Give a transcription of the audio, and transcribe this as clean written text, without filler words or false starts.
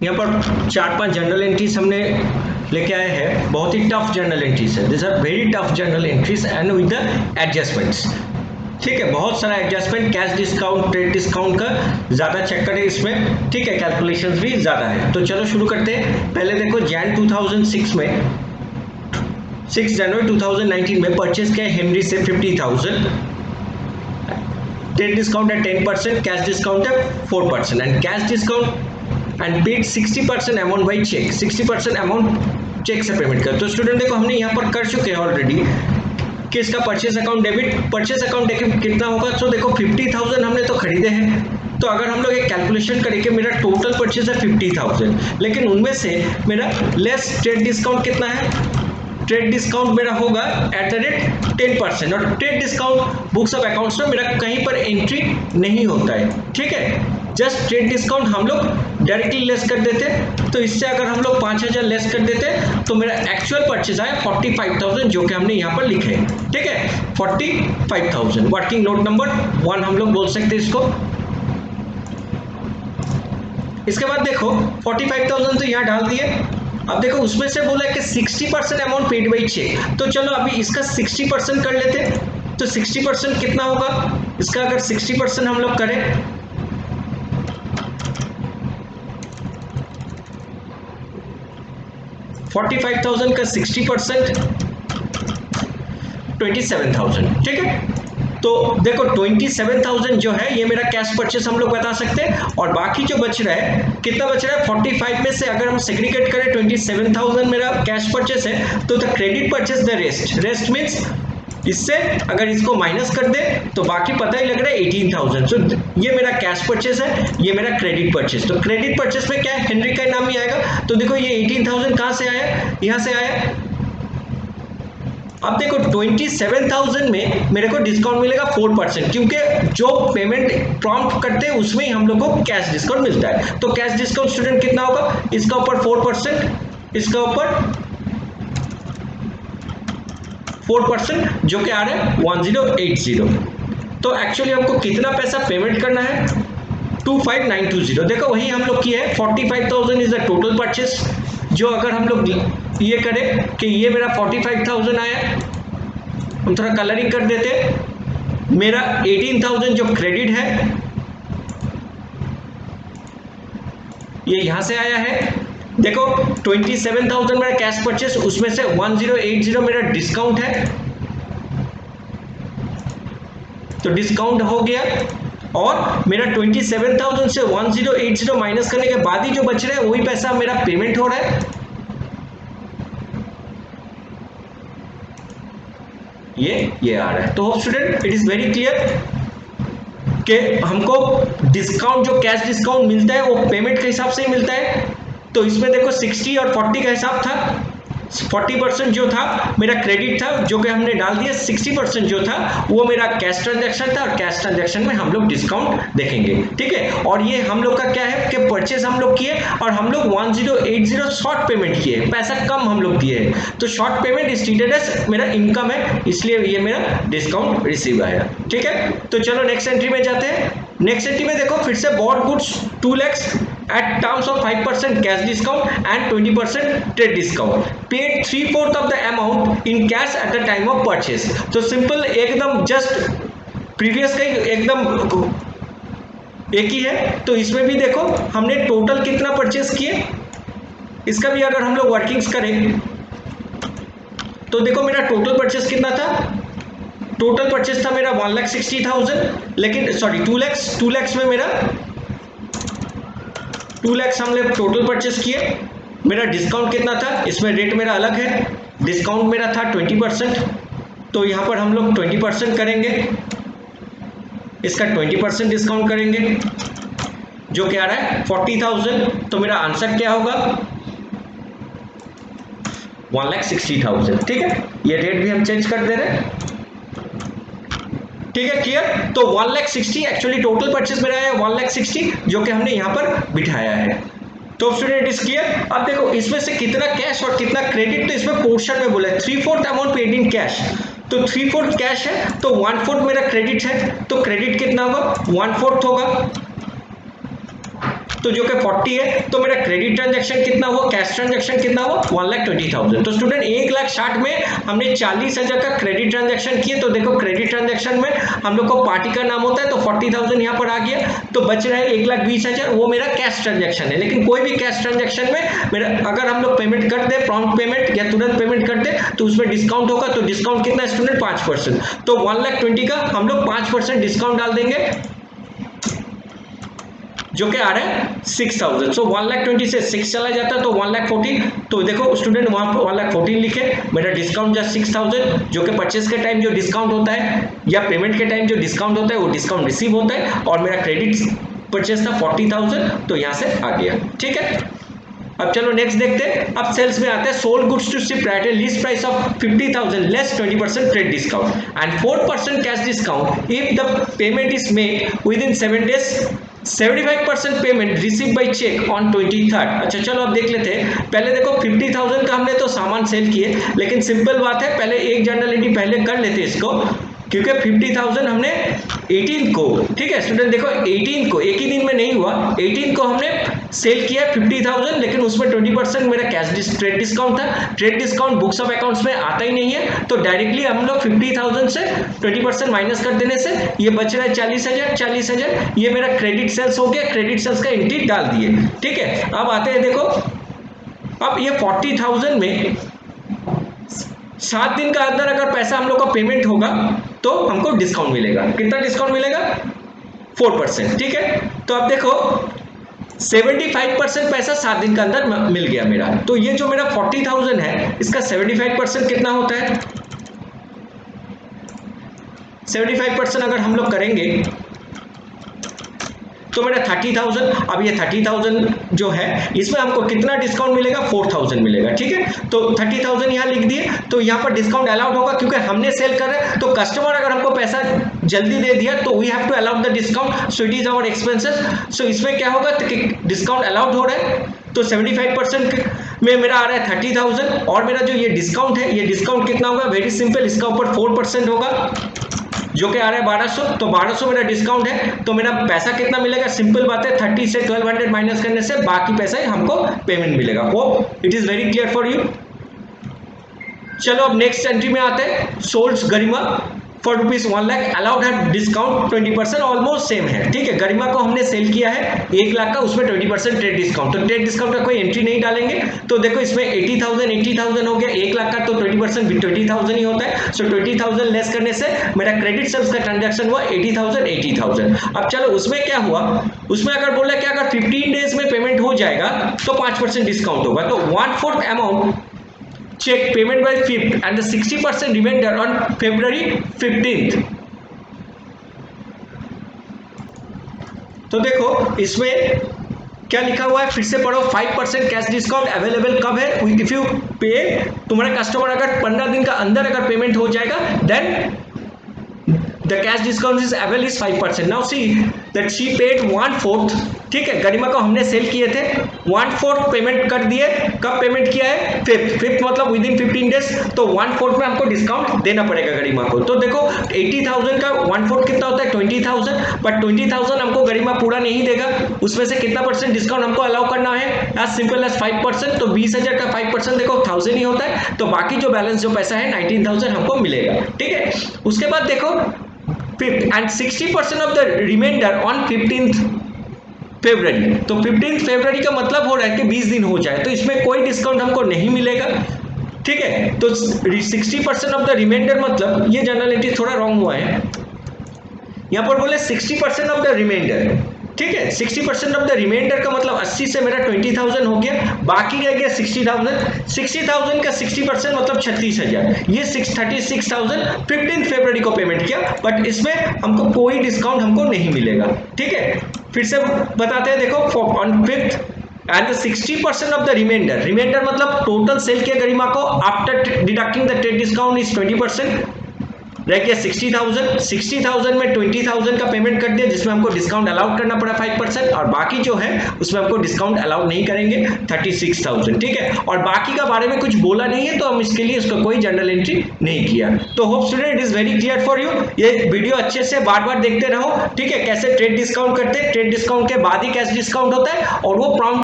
यहाँ पर 4-5 general entries हमने लेके आए हैं, बहुत ही टफ जनरल एंट्रीज है, this are very tough journal entries and with the adjustments. ठीक है, बहुत सारा adjustment, cash discount, trade discount का ज़्यादा चेक करें इसमें। ठीक है, कैलकुलेशंस भी ज़्यादा है। तो चलो शुरू करते हैं। पहले देखो जैन 2006 में 6 जनवरी 2019 में परचेज किया हेनरी से 50,000, ट्रेड डिस्काउंट है 10%, कैश डिस्काउंट है 4% and cash discount and paid 60% amount by cheque, 60% amount cheque से पेमेंट कर। तो स्टूडेंट देखो हमने यहाँ पर कर चुके हैं ऑलरेडी कि इसका purchase account debit, purchase account debit कितना होगा। तो देखो 50,000 हमने तो खरीदे हैं, तो अगर हम लोग एक कैलकुलेशन करें कि मेरा टोटल परचेज है 50,000, लेकिन उनमें से मेरा लेस ट्रेड डिस्काउंट कितना है, ट्रेड डिस्काउंट मेरा होगा @10%, और trade discount books of accounts में मेरा कहीं पर एंट्री नहीं होता है। ठीक है, जस्ट ट्रेड डिस्काउंट हम लोग डायरेक्टली लेस कर देते, तो इससे अगर हम लोग 5,000 लेस कर देते तो मेरा एक्चुअल परचेज आया 45,000, जो कि हमने यहाँ पर लिखे। ठीक है, 45,000 वर्किंग नोट नंबर 1 हम लोग बोल सकते हैं इसको। इसके बाद देखो 45,000 तो यहाँ डाल दिए। अब देखो उसमें से बोला है कि 60% अमाउंट पेड बाई चेक, तो चलो अभी इसका 60% कर लेते। तो 60% कितना होगा इसका, अगर 60% हम लोग करें 45,000 का 60% 27,000। ठीक है, तो देखो 27,000 जो है ये मेरा कैश परचेस हम लोग बता सकते हैं, और बाकी जो बच रहा है, कितना बच रहा है 45 में से अगर हम सेग्रीगेट करें 27,000 मेरा कैश परचेस है, तो the credit purchase the rest means इससे अगर इसको माइनस कर दे तो बाकी पता ही लग रहा है 18,000। तो ये मेरा कैश परचेस है, ये मेरा क्रेडिट परचेस। तो क्रेडिट परचेस में क्या है, हेनरी का नाम ही आएगा। तो देखो ये 18,000 कहां से आया, यहां से आया। अब देखो 27,000 में मेरे को डिस्काउंट मिलेगा 4%, क्योंकि जो पेमेंट प्रॉम्प्ट करते हैं उसमें ही हम लोग को कैश डिस्काउंट मिलता है। तो कैश डिस्काउंट स्टूडेंट कितना होगा, इसका ऊपर 4%, इसका ऊपर 4%, जो कि आ रहा है 1080। तो एक्चुअली हमको कितना पैसा पेमेंट करना है, 25,920। देखो वही हम लोग किए हैं, 45,000 इज द टोटल परचेस। जो अगर हम लोग ये करें कि ये मेरा 45,000 आया, हम थोड़ा कलरिंग कर देते, मेरा 18,000 जो क्रेडिट है ये यहां से आया है। देखो 27,000 मेरा कैश परचेस, उसमें से 1080 मेरा डिस्काउंट है, तो डिस्काउंट हो गया, और मेरा 27,000 से 1080 माइनस करने के बाद ही जो बच रहा है वही पैसा मेरा पेमेंट हो रहा है। ये आ रहा है। तो hope student it is very clear कि हमको डिस्काउंट, जो कैश डिस्काउंट मिलता है वो पेमेंट के हिसाब से ही मिलता है। तो इसमें देखो 60 और 40 का हिसाब था। 40% जो था मेरा क्रेडिट था, जो कि हमने डाल दिया। 60% जो था वो मेरा कैश ट्रांजैक्शन था, और कैश ट्रांजैक्शन में हम लोग डिस्काउंट देखेंगे। ठीक है, और ये हम लोग का क्या है कि परचेस हम लोग किए और हम लोग 1080 शॉर्ट पेमेंट किए, पैसा कम हम लोग दिए। तो short payment is treated as मेरा इनकम है, इसलिए ये मेरा डिस्काउंट रिसीव आया। ठीक है, तो चलो नेक्स्ट एंट्री में जाते हैं। नेक्स्ट एंट्री में देखो फिर से bought goods 2 lakhs at terms of 5% cash discount and 20% trade discount, paid 3/4 of the amount in cash at the time of purchase। तो सिंपल एकदम जस्ट प्रीवियस का एकदम एक ही है। तो इसमें भी देखो हमने टोटल कितना परचेस किए, इसका भी अगर हम लोग वर्किंग्स करें तो देखो मेरा टोटल परचेस कितना था, टोटल परचेस था मेरा 1,60,000, लेकिन सॉरी 2 lakhs में मेरा 2 lakhs हमने टोटल परचेस किए। मेरा डिस्काउंट कितना था, इसमें रेट मेरा अलग है, डिस्काउंट मेरा था 20%, तो यहाँ पर हम लोग 20% करेंगे, इसका 20% डिस्काउंट करेंगे, जो क्या आ रहा है 40,000। तो मेरा आंसर क्या होगा 1,60,000। ठीक है, ये रेट भी हम चेंज कर दे रहे हैं। ठीक है, क्लियर। तो 1,60,000 एक्चुअली टोटल परचेस मेरा है 1,60,000, जो कि हमने यहां पर बिठाया है। तो स्टूडेंट इज क्लियर। अब देखो इसमें से कितना कैश और कितना क्रेडिट, तो इसमें पोर्शन में बोला है 3/4 अमाउंट पेड इन कैश, तो 3/4 कैश है, तो 1/4 मेरा क्रेडिट है, तो क्रेडिट कितना होगा 1/4 होगा। तो जो कि 40 है, तो मेरा क्रेडिट ट्रांजैक्शन कितना हुआ, कैश ट्रांजैक्शन कितना हुआ 1,20,000। तो स्टूडेंट 1,60,000 में हमने 40,000 का क्रेडिट ट्रांजैक्शन किए। तो देखो क्रेडिट ट्रांजैक्शन में हम लोग को पार्टी का नाम होता है, तो 40,000 यहाँ पर आ गया, तो बच रहा है 1,20,000, वो मेरा कैश ट्रांजैक्शन है। लेकिन कोई भी कैश ट्रांजैक्शन में मेरा अगर हम लोग पेमेंट कर दे, प्रॉम्प्ट पेमेंट या तुरंत पेमेंट कर दे, तो उसमें डिस्काउंट होगा। तो डिस्काउंट कितना है स्टूडेंट 5%। तो 1,20,000 का हम लोग 5% डिस्काउंट डाल देंगे, जो कि आ रहा है 6,000। सो 1,20,000 से 6 चला जाता है तो 1,14,000। तो देखो स्टूडेंट वहां पर 1,14,000 लिखे, मेरा डिस्काउंट जस्ट 6,000, जो कि परचेस के टाइम जो डिस्काउंट होता है या पेमेंट के टाइम जो डिस्काउंट होता है वो डिस्काउंट रिसीव होता है, और मेरा क्रेडिट परचेस था 40,000, तो यहां से आ गया। ठीक है, अब चलो नेक्स्ट देखते हैं। अब सेल्स में आते हैं, sold goods to ship at a list price of 50,000 less 20% trade discount and 4% cash discount if the payment is made within 7 days, 75% payment receive by cheque on 23rd। अच्छा चलो अब देख लेते हैं। पहले देखो 50,000 का हमने तो सामान सेल किए, लेकिन सिंपल बात है, पहले एक जर्नल एंट्री पहले कर लेते हैं इसको, क्योंकि 50,000 हमने 18 को, ठीक है स्टूडेंट देखो 18 को, एक ही दिन में नहीं हुआ, 18 को हमने सेल किया 50,000, लेकिन उसमें 20% मेरा कैश ट्रेड डिस्काउंट था। Trade discount books of accounts में आता ही नहीं है, तो डायरेक्टली हम लोग 50,000 से 20% माइनस कर देने से ये बच रहा है 40,000। ये मेरा क्रेडिट सेल्स हो गया, क्रेडिट सेल्स का एंट्री डाल दिए। ठीक है, अब आते हैं देखो, अब ये 40,000 में 7 दिन का अंदर अगर पैसा हम लोग का पेमेंट होगा तो हमको डिस्काउंट मिलेगा। कितना डिस्काउंट मिलेगा 4%। ठीक है, तो अब देखो 75% पैसा 7 दिन के अंदर मिल गया मेरा। तो ये जो मेरा 40,000 है इसका 75% कितना होता है, 75% अगर हम लोग करेंगे तो मेरा 30,000। अब ये 30,000 जो है इसमें हमको कितना डिस्काउंट मिलेगा 4,000 मिलेगा। ठीक है, तो 30,000 यहाँ लिख दिए, तो यहाँ पर डिस्काउंट अलाउड होगा क्योंकि हमने सेल कर रहे हैं। तो कस्टमर अगर हमको पैसा जल्दी दे दिया तो we have to allowed the discount, so it is our expenses. So इसमें क्या होगा कि डिस्काउंट अलाउड हो रहा है, तो 75% में मेरा आ रहा है 30,000, और मेरा जो ये डिस्काउंट है, ये डिस्काउंट कितना होगा, वेरी सिंपल, इसका ऊपर 4% होगा जो कि आ रहा है 1200। तो 1200 मेरा डिस्काउंट है, तो मेरा पैसा कितना मिलेगा, सिंपल बात है 30 से 1200 माइनस करने से बाकी पैसा ही हमको पेमेंट मिलेगा। Hope it is very clear for you. चलो अब नेक्स्ट एंट्री में आते हैं, सोल्ड्स गरिमा फॉर ₹1,00,000 अलाउड है डिस्काउंट 20%, ऑलमोस्ट सेम है। ठीक है, गरिमा को हमने सेल किया है 1,00,000 का, उसमें 20% ट्रेड डिस्काउंट, तो ट्रेड डिस्काउंट का कोई एंट्री नहीं डालेंगे। तो देखो इसमें 80,000 हो गया, 1,00,000 का तो 20% 20,000 ही होता है। सो 20,000 लेस करने से मेरा क्रेडिट सेल्स का ट्रांजैक्शन हुआ 80,000। अब चलो उसमें क्या हुआ, उसमें अगर बोला कि अगर 15 डेज में पेमेंट हो जाएगा तो 5% डिस्काउंट होगा। तो 1/4 amount check payment by 5th and the 60% remainder on February 15th। तो देखो इसमें क्या लिखा हुआ है, फिर से पढ़ो, 5% कैश डिस्काउंट अवेलेबल कब है, इफ यू पे, तुम्हारा कस्टमर अगर 15 दिन का अंदर अगर पेमेंट हो जाएगा then the cash discount is available is 5%। now see that she paid 1/4। ठीक है, गरिमा को हमने सेल किए थे 1/4 पेमेंट कर दिए, कब पेमेंट किया है 5th मतलब विद इन 15 डेज, तो 1/4 में हमको डिस्काउंट देना पड़ेगा गरिमा को। तो देखो 80,000 का 1/4 कितना होता है 20,000, बट 20,000 हमको गरिमा पूरा नहीं देगा, उसमें से कितना परसेंट डिस्काउंट हमको अलाउ करना है, एज सिंपल एज 5%। तो 20,000 का 5% देखो 1000 ही होता है, तो बाकी जो बैलेंस जो पैसा है 19,000 हमको मिलेगा। ठीक है, उसके बाद देखो 5th and 60% of the remainder on 15th February। तो 15th February का मतलब हो रहा है कि 20 दिन हो जाए, तो इसमें कोई डिस्काउंट हमको नहीं मिलेगा। ठीक है, तो 60% ऑफ द रिमाइंडर मतलब ये जर्नल एंट्री थोड़ा रॉन्ग हुआ है, यहां पर बोले 60% ऑफ द रिमाइंडर। ठीक है, 60% ऑफ द रिमाइंडर का मतलब 80 से मेरा 20,000 हो गया, बाकी रह गया 60,000। 60,000 का 60% मतलब 36,000, ये 36,000 15 फरवरी को पेमेंट किया, बट इसमें हमको कोई डिस्काउंट हमको नहीं मिलेगा। ठीक है, फिर से बताते हैं, देखो on 5th and the 60% of the remainder मतलब टोटल सेल किया गरिमा को after deducting the trade discount is 20%। रह गया 60,000 में 20,000 का पेमेंट कर दिया जिसमें हमको डिस्काउंट अलाउड करना पड़ा 5%, और बाकी जो है उसमें हमको डिस्काउंट अलाउड नहीं करेंगे 36,000, ठीक है। और बाकी का बारे में कुछ बोला नहीं है तो हम इसके लिए उसका कोई जर्नल एंट्री नहीं किया। तो hope student it is very clear for you. ये वीडियो अच्छे से बार बार देखते रहो, ठीक है। कैसे ट्रेड डिस्काउंट करते हैं, ट्रेड डिस्काउंट के बाद ही कैश डिस्काउंट होता है, और वो प्रॉम्प्ट